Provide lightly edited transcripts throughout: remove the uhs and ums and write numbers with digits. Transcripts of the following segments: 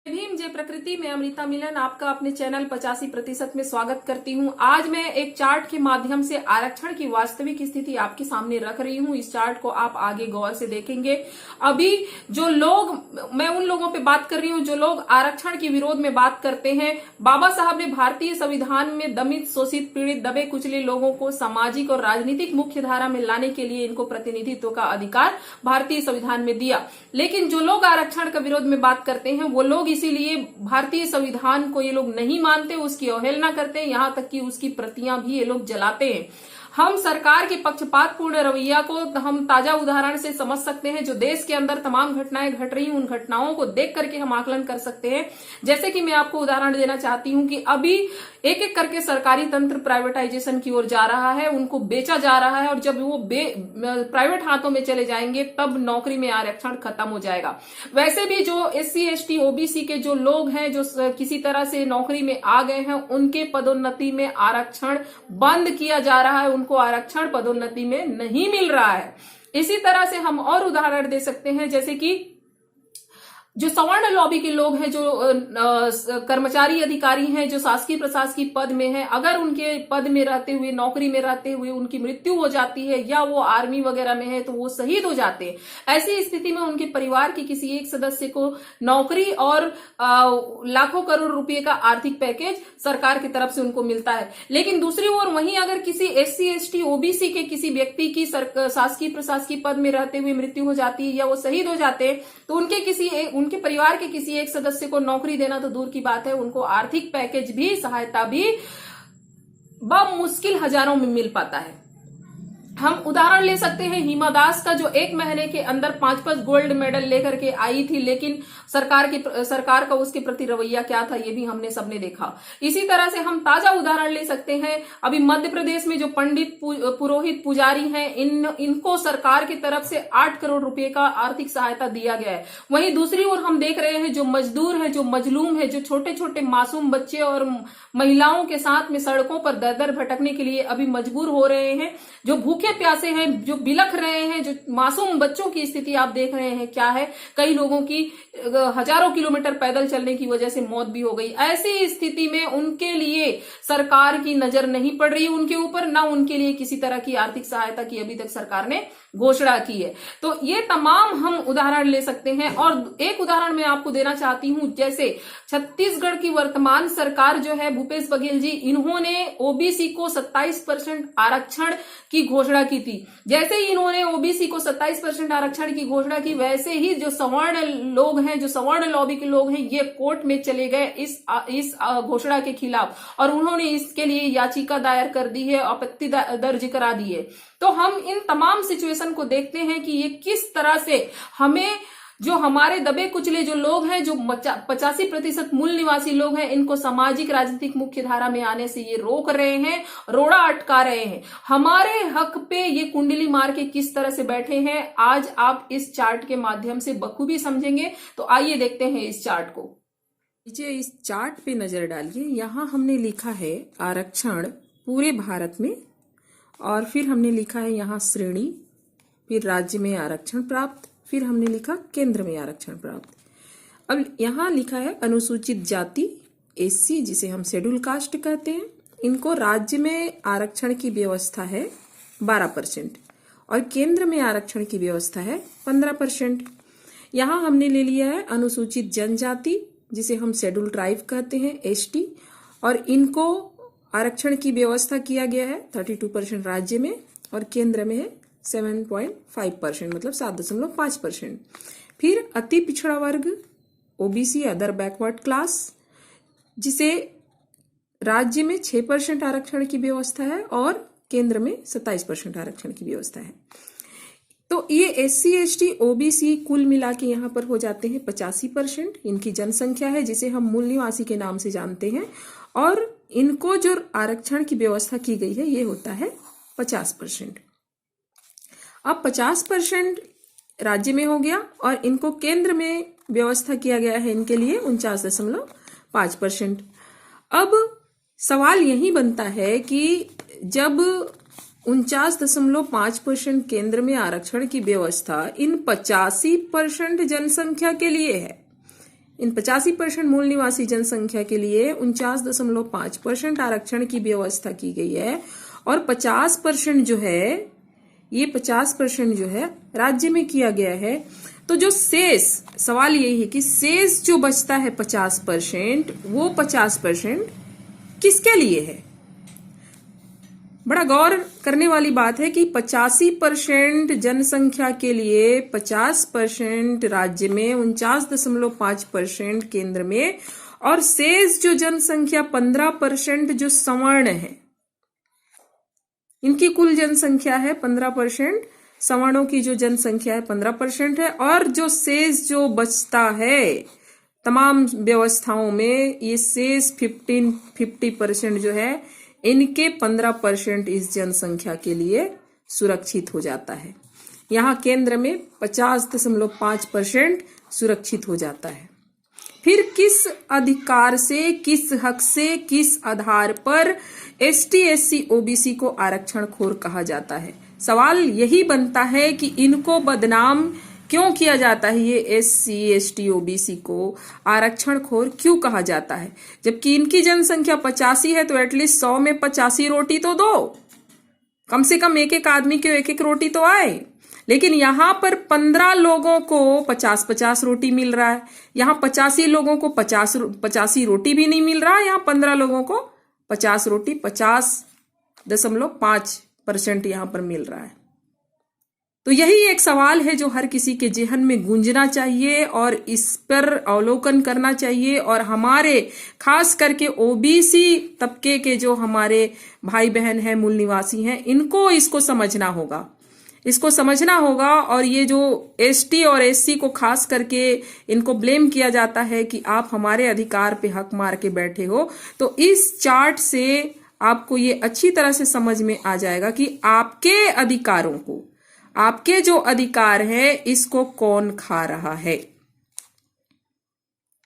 भीम जय प्रकृति में अमृता मिलन आपका अपने चैनल 85% में स्वागत करती हूं। आज मैं एक चार्ट के माध्यम से आरक्षण की वास्तविक स्थिति आपके सामने रख रही हूं। इस चार्ट को आप आगे गौर से देखेंगे। अभी जो लोग, मैं उन लोगों पे बात कर रही हूं जो लोग आरक्षण के विरोध में बात करते हैं। बाबा साहब ने भारतीय संविधान में दमित, शोषित, पीड़ित, दबे कुचले लोगों को सामाजिक और राजनीतिक मुख्य धारा में लाने के लिए इनको प्रतिनिधित्व का अधिकार भारतीय संविधान में दिया। लेकिन जो लोग आरक्षण का विरोध में बात करते हैं वो लोग इसीलिए भारतीय संविधान को ये लोग नहीं मानते, उसकी अवहेलना करते हैं, यहां तक कि उसकी प्रतियां भी ये लोग जलाते हैं। हम सरकार के पक्षपातपूर्ण रवैया को हम ताजा उदाहरण से समझ सकते हैं। जो देश के अंदर तमाम घटनाएं घट रही, उन घटनाओं को देख करके हम आकलन कर सकते हैं। जैसे कि मैं आपको उदाहरण देना चाहती हूं कि अभी एक एक करके सरकारी तंत्र प्राइवेटाइजेशन की ओर जा रहा है, उनको बेचा जा रहा है, और जब वो प्राइवेट हाथों में चले जाएंगे तब नौकरी में आरक्षण खत्म हो जाएगा। वैसे भी जो SC ST OBC के जो लोग हैं, जो किसी तरह से नौकरी में आ गए हैं, उनके पदोन्नति में आरक्षण बंद किया जा रहा है, उनको आरक्षण पदोन्नति में नहीं मिल रहा है। इसी तरह से हम और उदाहरण दे सकते हैं, जैसे कि जो सवर्ण लॉबी के लोग हैं, जो कर्मचारी अधिकारी हैं, जो शासकीय प्रशासकीय पद में हैं, अगर उनके पद में रहते हुए, नौकरी में रहते हुए उनकी मृत्यु हो जाती है या वो आर्मी वगैरह में है तो वो शहीद हो जाते हैं। ऐसी स्थिति में उनके परिवार के किसी एक सदस्य को नौकरी और लाखों करोड़ रुपए का आर्थिक पैकेज सरकार की तरफ से उनको मिलता है। लेकिन दूसरी ओर वहीं अगर किसी SC ST OBC के किसी व्यक्ति की शासकीय प्रशासकीय पद में रहते हुए मृत्यु हो जाती है या वो शहीद हो जाते हैं तो उनके परिवार के किसी एक सदस्य को नौकरी देना तो दूर की बात है, उनको आर्थिक पैकेज भी, सहायता भी मुश्किल हजारों में मिल पाता है। हम उदाहरण ले सकते हैं हिमा दास का, जो 1 महीने के अंदर 5 गोल्ड मेडल लेकर के आई थी, लेकिन सरकार का उसके प्रति रवैया क्या था ये भी हमने सबने देखा। इसी तरह से हम ताजा उदाहरण ले सकते हैं, अभी मध्य प्रदेश में जो पंडित, पुरोहित, पुजारी हैं, इनको सरकार की तरफ से 8 करोड़ रुपए का आर्थिक सहायता दिया गया है। वहीं दूसरी ओर हम देख रहे हैं जो मजदूर है, जो मजलूम है, जो छोटे छोटे मासूम बच्चे और महिलाओं के साथ में सड़कों पर दर दर भटकने के लिए अभी मजबूर हो रहे हैं, जो भूखे प्यासे हैं, जो बिलख रहे हैं, जो मासूम बच्चों की स्थिति आप देख रहे हैं क्या है। कई लोगों की हजारों किलोमीटर पैदल चलने की वजह से मौत भी हो गई। ऐसी स्थिति में उनके लिए सरकार की नजर नहीं पड़ रही उनके ऊपर, ना उनके लिए किसी तरह की आर्थिक सहायता की अभी तक सरकार ने घोषणा की है। तो ये तमाम हम उदाहरण ले सकते हैं। और एक उदाहरण मैं आपको देना चाहती हूं, जैसे छत्तीसगढ़ की वर्तमान सरकार जो है, भूपेश बघेल जी, इन्होंने OBC को 27% आरक्षण की घोषणा की थी। जैसे ही इन्होंने OBC को 27% आरक्षण की घोषणा की, वैसे ही जो सवर्ण लोग हैं, जो सवर्ण लॉबी के लोग हैं, ये कोर्ट में चले गए इस घोषणा के खिलाफ, और उन्होंने इसके लिए याचिका दायर कर दी है, आपत्ति दर्ज करा दी है। तो हम इन तमाम सिचुएशन को देखते हैं कि ये किस तरह से हमें, जो हमारे दबे कुचले जो लोग हैं, जो 85% मूल निवासी लोग हैं, इनको सामाजिक राजनीतिक मुख्य धारा में आने से ये रोक रहे हैं, रोड़ा अटका रहे हैं। हमारे हक पे ये कुंडली मार के किस तरह से बैठे हैं, आज आप इस चार्ट के माध्यम से बखूबी समझेंगे। तो आइए देखते हैं इस चार्ट को। नीचे इस चार्ट पे नजर डालिए। यहाँ हमने लिखा है आरक्षण पूरे भारत में, और फिर हमने लिखा है यहाँ श्रेणी, फिर राज्य में आरक्षण प्राप्त, फिर हमने लिखा केंद्र में आरक्षण प्राप्त। अब यहाँ लिखा है अनुसूचित जाति SC, जिसे हम शेड्यूल कास्ट कहते हैं, इनको राज्य में आरक्षण की व्यवस्था है 12% और केंद्र में आरक्षण की व्यवस्था है 15%। यहाँ हमने ले लिया है अनुसूचित जनजाति, जिसे हम शेड्यूल ट्राइब कहते हैं ST, और इनको आरक्षण की व्यवस्था किया गया है 32% राज्य में, और केंद्र में है 7.5%, मतलब 7.5%। फिर अति पिछड़ा वर्ग OBC अदर बैकवर्ड क्लास, जिसे राज्य में 6% आरक्षण की व्यवस्था है और केंद्र में 27% आरक्षण की व्यवस्था है। तो ये SC ST OBC कुल मिला के यहाँ पर हो जाते हैं 85%। इनकी जनसंख्या है, जिसे हम मूल निवासी के नाम से जानते हैं, और इनको जो आरक्षण की व्यवस्था की गई है ये होता है 50%। अब 50% राज्य में हो गया, और इनको केंद्र में व्यवस्था किया गया है इनके लिए 49.5%। अब सवाल यही बनता है कि जब 49.5% केंद्र में आरक्षण की व्यवस्था इन 85% जनसंख्या के लिए है, इन 85% मूल निवासी जनसंख्या के लिए 49.5% आरक्षण की व्यवस्था की गई है और 50% जो है, ये 50% जो है राज्य में किया गया है। तो जो शेष, सवाल यही है कि शेष जो बचता है 50%, वो 50% किसके लिए है? बड़ा गौर करने वाली बात है कि 85% जनसंख्या के लिए 50% राज्य में, 49.5% केंद्र में, और शेष जो जनसंख्या 15% जो सवर्ण है, इनकी कुल जनसंख्या है 15%, सवर्णों की जो जनसंख्या है 15% है, और जो शेष जो बचता है तमाम व्यवस्थाओं में, ये शेष 50% जो है, इनके 15% इस जनसंख्या के लिए सुरक्षित हो जाता है। यहाँ केंद्र में 50.5% सुरक्षित हो जाता है। फिर किस अधिकार से, किस हक से, किस आधार पर एसटी, एससी, ओबीसी को आरक्षण खोर कहा जाता है? सवाल यही बनता है कि इनको बदनाम क्यों किया जाता है? ये एससी, एसटी, ओबीसी को आरक्षण खोर क्यों कहा जाता है? जबकि इनकी जनसंख्या 85 है, तो एटलीस्ट 100 में 85 रोटी तो दो, कम से कम एक एक आदमी को एक एक रोटी तो आए। लेकिन यहाँ पर 15 लोगों को 50-50 रोटी मिल रहा है, यहाँ 85 लोगों को 85 रोटी भी नहीं मिल रहा, यहाँ 15 लोगों को 50 रोटी, 50.5% यहाँ पर मिल रहा है। तो यही एक सवाल है जो हर किसी के जेहन में गूंजना चाहिए और इस पर अवलोकन करना चाहिए। और हमारे खास करके ओबीसी तबके के जो हमारे भाई बहन हैं, मूल निवासी हैं, इनको इसको समझना होगा, इसको समझना होगा। और ये जो एसटी और एससी को खास करके इनको ब्लेम किया जाता है कि आप हमारे अधिकार पे हक मार के बैठे हो, तो इस चार्ट से आपको ये अच्छी तरह से समझ में आ जाएगा कि आपके अधिकारों को, आपके जो अधिकार है, इसको कौन खा रहा है।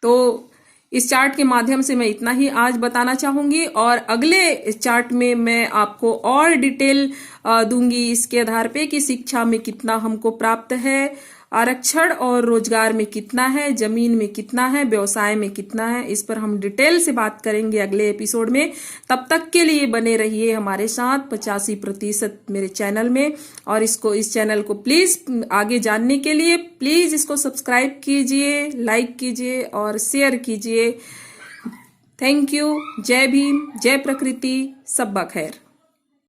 तो इस चार्ट के माध्यम से मैं इतना ही आज बताना चाहूंगी, और अगले चार्ट में मैं आपको और डिटेल दूंगी इसके आधार पे कि शिक्षा में कितना हमको प्राप्त है, आरक्षण और रोजगार में कितना है, जमीन में कितना है, व्यवसाय में कितना है। इस पर हम डिटेल से बात करेंगे अगले एपिसोड में। तब तक के लिए बने रहिए हमारे साथ 85% मेरे चैनल में, और इस चैनल को प्लीज आगे जानने के लिए प्लीज इसको सब्सक्राइब कीजिए, लाइक कीजिए और शेयर कीजिए। Thank you. जय भीम, जय प्रकृति, सब्बा खैर।